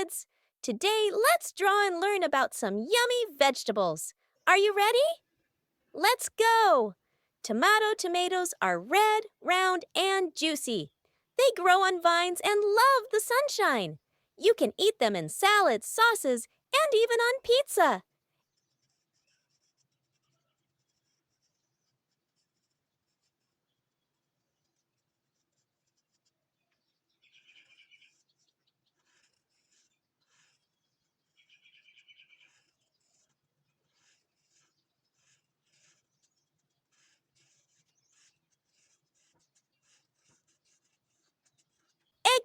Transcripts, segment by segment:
kids! Today, let's draw and learn about some yummy vegetables. Are you ready? Let's go! Tomatoes are red, round, and juicy. They grow on vines and love the sunshine. You can eat them in salads, sauces, and even on pizza.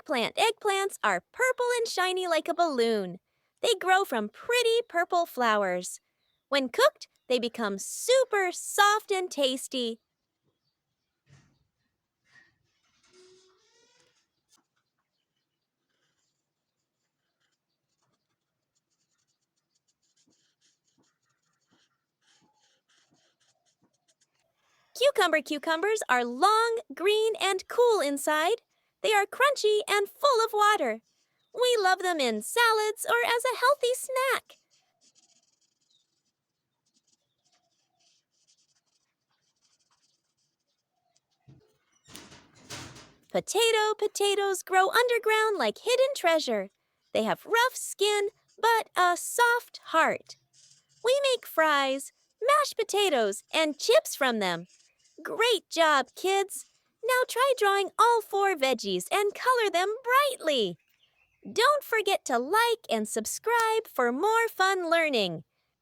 Eggplants are purple and shiny like a balloon. They grow from pretty purple flowers. When cooked, they become super soft and tasty. Cucumbers are long, green, and cool inside. They are crunchy and full of water. We love them in salads or as a healthy snack. Potatoes grow underground like hidden treasure. They have rough skin, but a soft heart. We make fries, mashed potatoes, and chips from them. Great job, kids! Now try drawing all 4 veggies and color them brightly. Don't forget to like and subscribe for more fun learning.